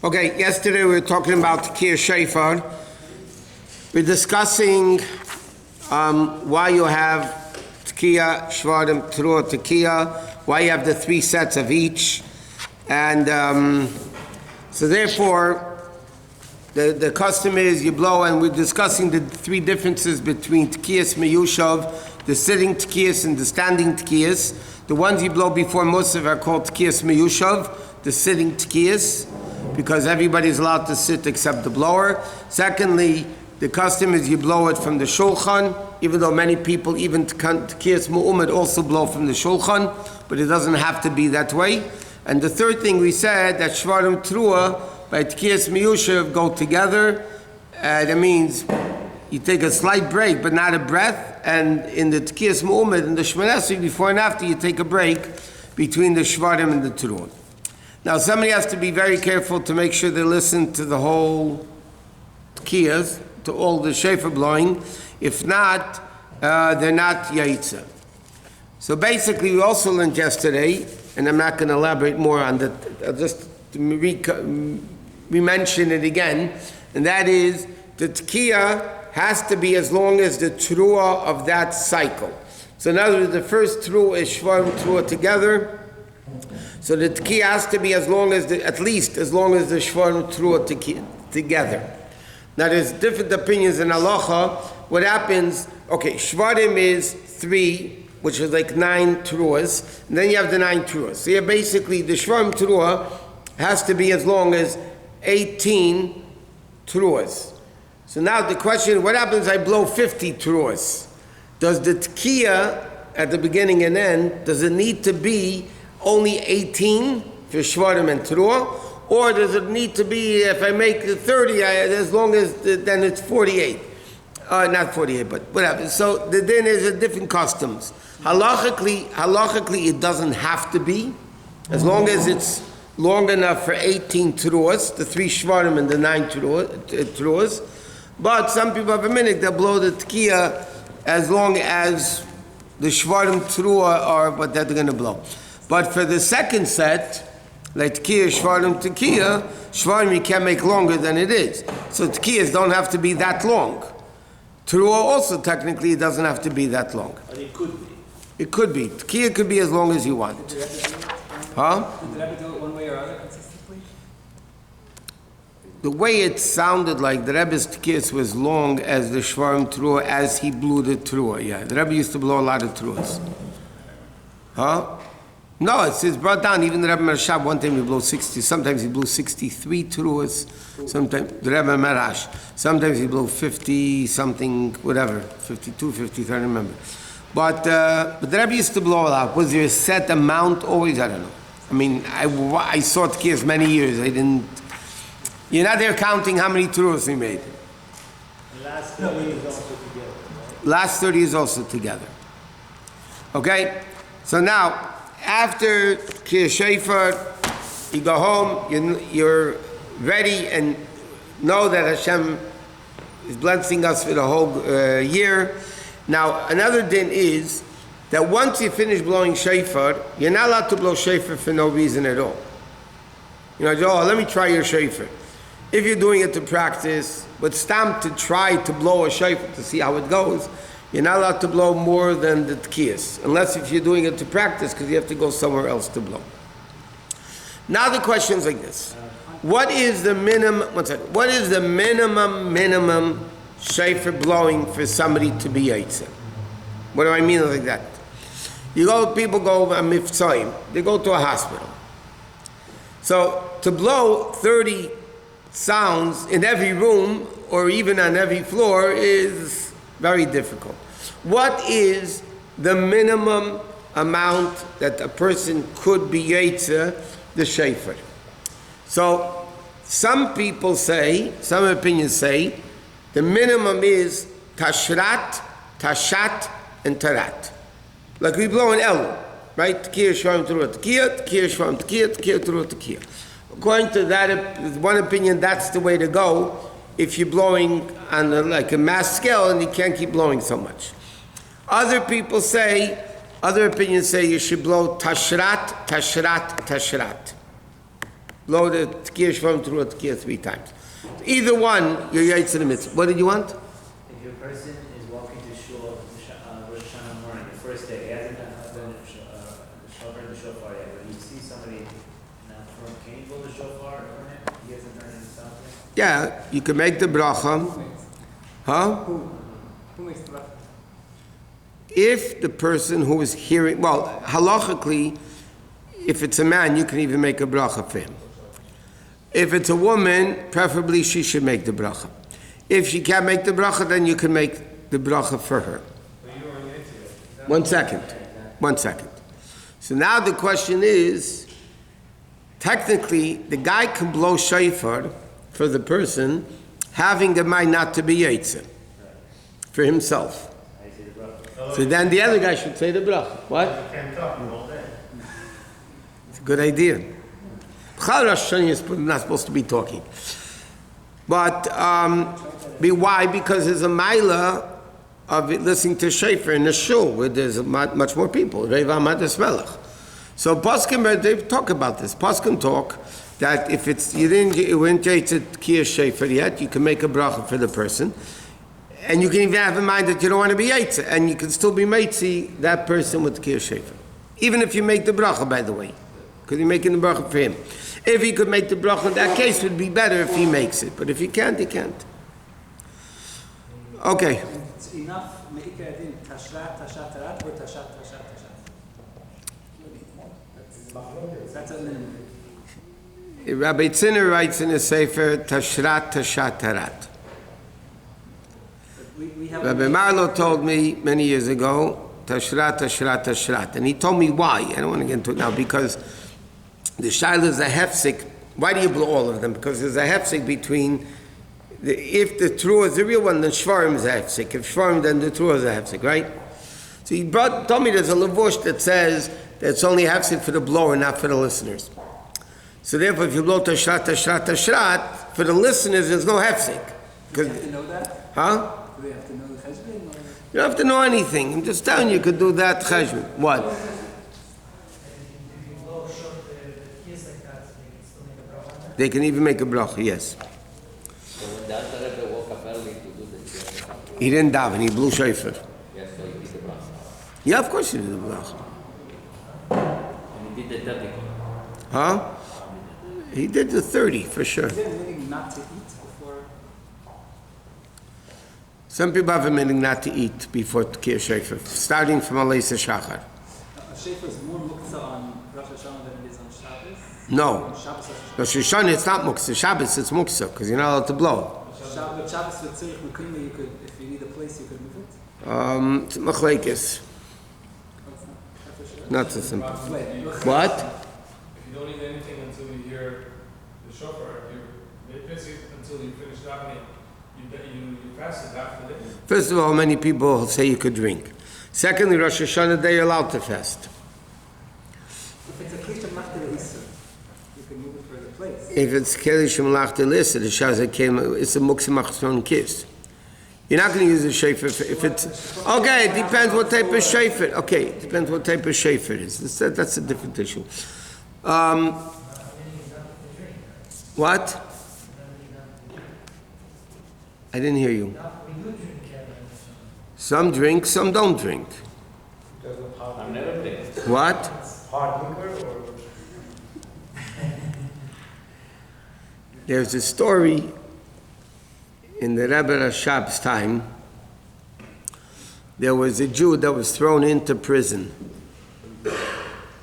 Okay, yesterday we were talking about Tekiah Shofar. We're discussing why you have Tekiah, Shvarim, Teruah, Tekiah, why you have the three sets of each. And so therefore, the custom is you blow, and we're discussing the three differences between Tekiyas Meyushav, the sitting Tekiyas and the standing Tekiyas. The ones you blow before Musaf are called Tekiyas Meyushav, the sitting Tekiyas, because everybody's allowed to sit except the blower. Secondly, the custom is you blow it from the shulchan, even though many people, even Tekiyas Mu'umad, also blow from the shulchan, but it doesn't have to be that way. And the third thing we said, that Shvarim Teruah by Tekiyas Meyushav go together. That means you take a slight break, but not a breath. And in the Tekiyas Mu'umad, in the Shemona Esrei, before and after, you take a break between the Shvarim and the Teruah. Now, somebody has to be very careful to make sure they listen to the whole Tekiyas, to all the shofar blowing. If not, they're not Yaitza. So basically, we also learned yesterday, and I'm not going to elaborate more on that, I'll just re-mention it again, and that is the Tekiah has to be as long as the Teruah of that cycle. So in other words, the first Teruah is Shvarim Teruah together. So the Tekiah has to be as long as at least as long as the Shvarim Teruah together. Now there's different opinions in halacha. What happens? Okay, Shvarim is 3, which is like 9 Teruahs, and then you have the 9 Teruahs. So yeah, basically the Shvarim Teruah has to be as long as 18 Teruahs. So now the question: what happens if I blow 50 Teruahs? Does the Tekiah at the beginning and end, does it need to be only 18 for Shvarim and Teruah? Or does it need to be, if I make 30, as long as, then it's 48. Not 48, but whatever. So then there's a different customs. Halachically, it doesn't have to be, as long as it's long enough for 18 Teruahs, the 3 Shvarim and the 9 Teruahs. But some people have a minute, they'll blow the Tekiah as long as the Shvarim Teruah are what they're going to blow. But for the second set, like Tekiah, Shvarim, Tekiah, Shvarim you can't make longer than it is. So Tekiyas don't have to be that long. Teruah also technically doesn't have to be that long. But it could be. It could be. Tekiah could be as long as you want. Huh? Did the Rebbe do it one way or other consistently? The way it sounded like the Rebbe's Tekiyas was long as the Shvarim Teruah as he blew the Teruah. Yeah, the Rebbe used to blow a lot of Teruahs. Huh? No, it's brought down. Even the Rebbe Merashab, one time he blew 60, sometimes he blew 63 Teruahs, sometimes the Rebbe Merash, sometimes he blew 50 something, whatever, 52, 53, I don't remember. But the Rebbe used to blow a lot. Was there a set amount always? I don't know. I mean, I saw Tekiyas many years. I didn't. You're not there counting how many Teruahs he made. The last 30 is also together. Right? Last 30 is also together. Okay? So now, after Tekiah Shofar, you go home, you're ready and know that Hashem is blessing us for the whole year. Now, another din is that once you finish blowing shofar, you're not allowed to blow shofar for no reason at all. You know, let me try your shofar. If you're doing it to practice, but stam to try to blow a shofar to see how it goes, you're not allowed to blow more than the Tekiyas, unless if you're doing it to practice, because you have to go somewhere else to blow. Now the question's like this. What is the minimum shofar blowing for somebody to be Yaitza? What do I mean like that? People go miftzayim, they go to a hospital. So to blow 30 sounds in every room, or even on every floor, is very difficult. What is the minimum amount that a person could be Yaitza, the shofar? So some people say, some opinions say, the minimum is tashrat, tashat, and tarat. Like we blow an Elu, right? Tekiah, Shvarim, Teruah, Tekiah, Tekiah, Shvarim, Tekiah, Tekiah, Teruah, Tekiah. According to that, one opinion, that's the way to go if you're blowing on like a mass scale and you can't keep blowing so much. Other opinions say you should blow tashrat, tashrat, tashrat. blow the Tekiah Shvam through a Tekiah 3 times. Either one, you're Yaitz in the mitzvah. What did you want? If your person is walking to shul Rosh Hashanah morning, the first day, he hasn't done the shofar yet, but you see somebody now from, can you blow the shofar on it? He hasn't done any something? Yeah, you can make the bracha. Huh? Who makes the bracha? If the person who is hearing, well, halachically, if it's a man, you can even make a bracha for him. If it's a woman, preferably she should make the bracha. If she can't make the bracha, then you can make the bracha for her. 1 second. 1 second. So now the question is, technically, the guy can blow shofar for the person, having the mind not to be yetzer for himself. So then the other guy should say the bracha. What? It's a good idea. Rosh Hashanah is not supposed to be talking. But why? Because there's a maila of listening to shofar in the shul where there's much more people. So Poskim, they talk about this. Poskim talk that if it's you weren't Tekiah shofar yet, you can make a bracha for the person. And you can even have in mind that you don't want to be Yaitze, and you can still be Meitzi, that person with Tekiah shofar. Even if you make the bracha, by the way, because you're making the bracha for him. If he could make the bracha, in that case, it would be better if he makes it. But if he can't, he can't. Okay. It's enough, Me'ikar Din, Tashrat, Tashat, Tarat, or Tashat, Tashat, Tashat. That's a minimum. Rabbi Tziner writes in his Sefer, Tashrat, Tashat, Tarat. Rabbi Marlow told me many years ago, Tashrat, Tashrat, Tashrat. And he told me why. I don't want to get into it now, because the shaila is a hefsek. Why do you blow all of them? Because there's a hefsek between, if the trua is the real one, then shvarim is a hefsek. If shvarim, then the trua is a hefsek, right? So he told me there's a levush that says that it's only a hefsek for the blower, not for the listeners. So therefore, if you blow tashrat, tashrat, tashrat, for the listeners, there's no hefsek. Do you have to know that? Huh? Do they have to know the cheshbon? You don't have to know anything. I'm just telling you, you could do that cheshbon. What? They can even make a bracha, yes. So when the Alter Rebbe woke up early to do the He didn't daven, he blew shofar. yes, so he did the bracha. Yeah, of course he did the bracha. And he did the 30. Huh? He did the 30, for sure. Is there anything not to eat before? Some people have a meaning not to eat before Tekiah shofar, starting from Aleisa Shachar. A shofar is more muktzah on Rosh Hashanah than it is on Shabbos? No. On Shabbos, Rosh Hashanah, it's not muktzah. Shabbos, it's muktzah, because you're not allowed to blow. Shabbos with tzirich mukimah, you could, if you need a place, you could move it? It's machlekes. Not so simple. What? If you don't eat anything until you hear the shofar, you're busy until you finish davening. You fasted after the day. First of all, many people say you could drink. Secondly, Rosh Hashanah day you're allowed to fast. If it's a klish of machter iser, you can move it for the place. If it's kelish malach delisa, the shaza came. It's a muktzah machzon kiss. You're not going to use a shofar if it's okay. It depends what type of shofar. Okay, it depends what type of shofar it is. That's a different issue. What? I didn't hear you. Some drink, some don't drink. I've never played. What? Hard liquor or? There's a story in the Rebbe Rashab's time. There was a Jew that was thrown into prison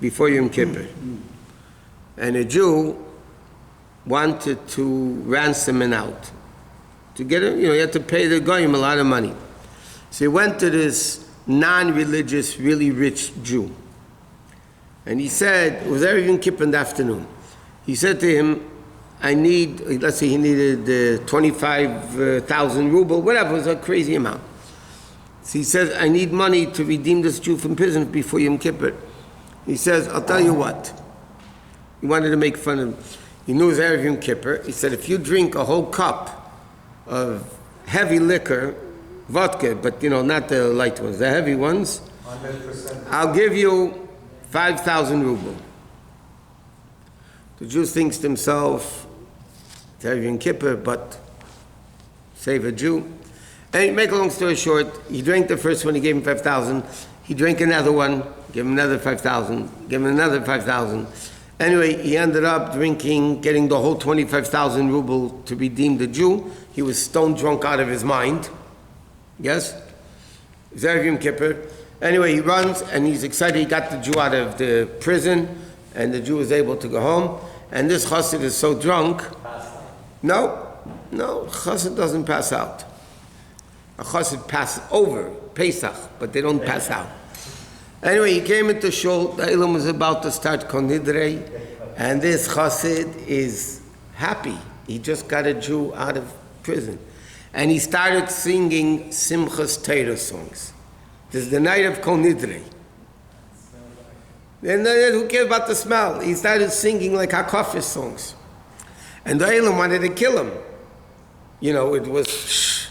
before Yom Kippur. And a Jew wanted to ransom him out. To get him, he had to pay the goyim a lot of money. So he went to this non-religious, really rich Jew. And he said, it was Erev Yom Kippur in the afternoon. He said to him, I need, let's say he needed 25,000 ruble, whatever, it was a crazy amount. So he says, I need money to redeem this Jew from prison before Yom Kippur. He says, I'll tell you what. He wanted to make fun of him. He knew it was Erev Yom Kippur. He said, if you drink a whole cup of heavy liquor, vodka, but not the light ones, the heavy ones, 100%. I'll give you 5,000 ruble. The Jew thinks to himself, it's Yom Kippur, but save a Jew. And make a long story short, he drank the first one, he gave him 5,000. He drank another one, gave him another 5,000, gave him another 5,000. Anyway, he ended up drinking, getting the whole 25,000 ruble to redeem the Jew. He was stone drunk out of his mind. Yes? Zerev Yom Kippur. Anyway, he runs and he's excited. He got the Jew out of the prison and the Jew was able to go home. And this chassid is so drunk. No, chassid doesn't pass out. A chassid passes over Pesach, but they don't pass out. Anyway, he came into shul. The Ilam was about to start Konidrei, and this chassid is happy. He just got a Jew out of prison, and he started singing Simchas Torah songs. This is the night of Konidrei. And who cares about the smell? He started singing like Hakafis songs, and the Ilam wanted to kill him. You know, it was shh.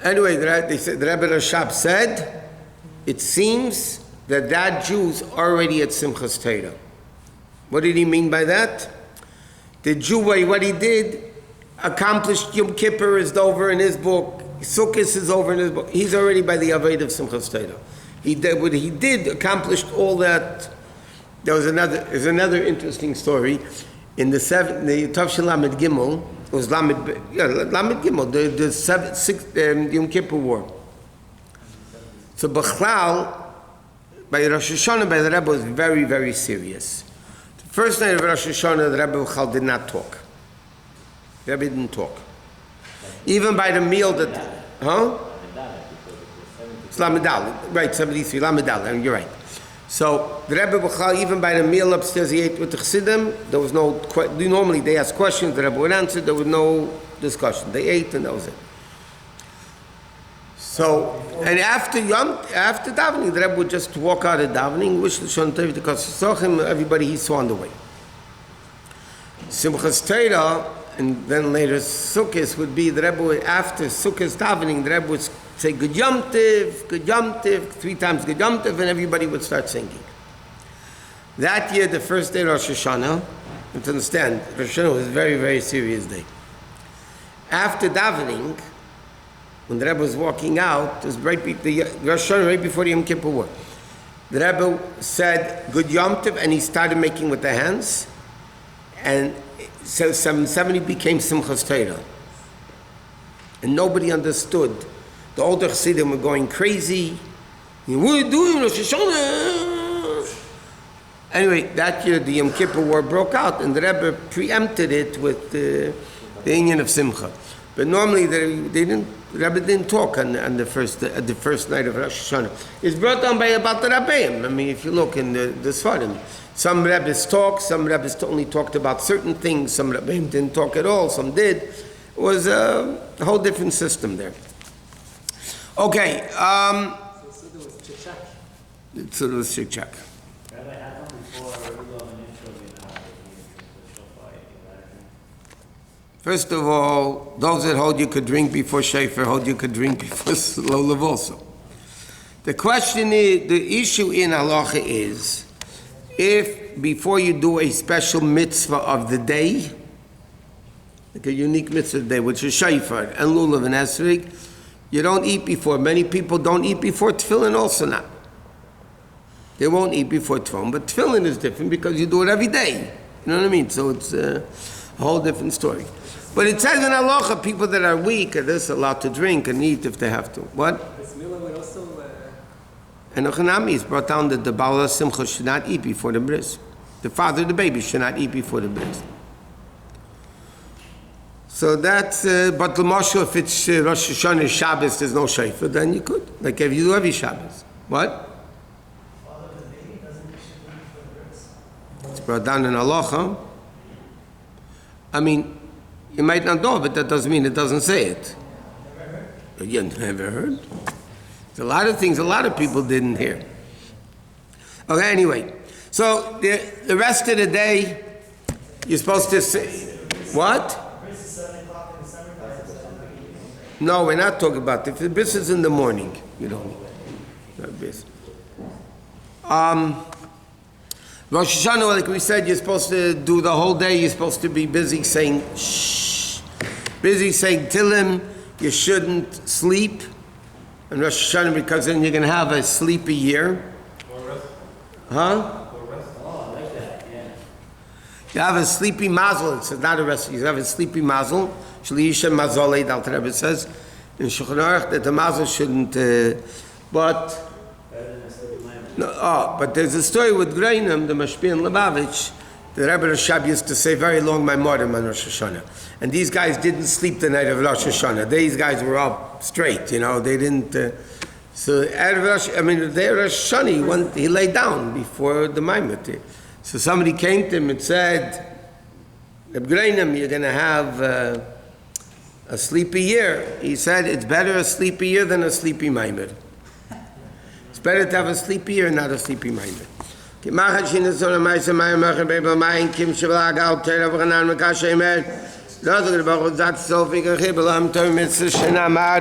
Anyway, they said, the Rebbe Rashab said, it seems that Jew's already at Simchas Torah. What did he mean by that? The Jew, what he did, accomplished Yom Kippur is over in his book, Sukkot is over in his book. He's already by the Avodah of Simchas Torah. He did what he did, accomplished all that. There's another interesting story. In the Tavshil Lamed Gimel, it was Lamed Gimel, the sixth Yom Kippur War. So Bechlal, by Rosh Hashanah, by the Rebbe, was very, very serious. The first night of Rosh Hashanah, the Rebbe Bechlal did not talk. The Rebbe didn't talk. Even by the meal that, It's Lamedal, right, 73, Lamedal, and you're right. So the Rebbe Bechlal, even by the meal upstairs he ate with the Chassidim, there was no, normally they asked questions, the Rebbe would answer, there was no discussion. They ate and that was it. So, and after davening, the Rebbe would just walk out of davening, wish L'shon Tov because he saw him, everybody he saw on the way. Simchas Torah, and then later Sukkot would be, the Rebbe would, after Sukkot davening, the Rebbe would say Good Yom Tov, 3 times Good Yom Tov, and everybody would start singing. That year, the first day of Rosh Hashanah, you have to understand, Rosh Hashanah was a very, very serious day. After davening, when the Rebbe was walking out, it was Rosh Hashanah right before the Yom Kippur War. The Rebbe said Good Yom Tov, and he started making with the hands, and so 770 became Simchas Torah. And nobody understood. The older Chassidim were going crazy. What are you doing, Rosh Hashanah? Anyway, that year the Yom Kippur War broke out, and the Rebbe preempted it with the Inyan of Simcha. But normally the Rebbe didn't talk on the first night of Rosh Hashanah. It's brought down by about the Rabbeim. I mean, if you look in the Sfarim, some Rebbes talk, some Rebbes only talked about certain things, some Rabbeim didn't talk at all, some did. It was a whole different system there. Okay. So there was Chichak. So there was Chichak. Rabbi, how come before Reuel and Intro we not the Shofar? First of all, those that hold you could drink before Shofar, hold you could drink before Lulav also. The question is, the issue in halacha is, if before you do a special mitzvah of the day, like a unique mitzvah of the day, which is Shofar and Lulav and Esrig, you don't eat before. Many people don't eat before Tefillin also not. They won't eat before Tefillin, but Tefillin is different because you do it every day. You know what I mean? So it's a whole different story. But it says in halacha, people that are weak are this allowed to drink and eat if they have to. What? Bismillah would also... And Ochanami is brought down that the Baal Simcha should not eat before the bris. The father of the baby should not eat before the bris. So that's, but the Moshe, if it's Rosh Hashanah, Shabbos, there's no Shofar, then you could. Like if you do every Shabbos. What? It's brought down in halacha. I mean, you might not know, but that doesn't mean it doesn't say it. You never heard? There's a lot of things a lot of people didn't hear. Okay, anyway. So the rest of the day, you're supposed to say, what? No, we're not talking about it. If the bris is in the morning, you don't need that bris. Rosh Hashanah, like we said, you're supposed to do the whole day. You're supposed to be busy saying shh, busy saying Tillim. You shouldn't sleep on Rosh Hashanah because then you're going to have a sleepy year. Or rest. Huh? Or rest. Oh, I like that, yeah. You have a sleepy mazel. It says not a rest. You have a sleepy mazel. Shliisha mazolei, the Alter Rebbe says in Shulchan Aruch that the mazel shouldn't. But Better than a sleepy mind. no, but there's a story with Grainim, the Mashpia in Lubavitch. The Rebbe Rashab used to say very long Maimorim on Rosh Hashanah. And these guys didn't sleep the night of Rosh Hashanah. These guys were up straight, you know, they didn't. So at Rosh, I mean, the day of Rosh Hashanah, he lay down before the Maimon. So somebody came to him and said, Reb Grainim, you're going to have a sleepy year. He said, it's better a sleepy year than a sleepy Maimon. It's better to have a sleepy year, not a sleepy Maimon. כי מחד שינצון המייסה מים מחד ביבל מים קים שבלג על תרע וחנן מקשה אמר לא זוגר ברוך הוא זת סופי כחיבל המתור מצר שנאמר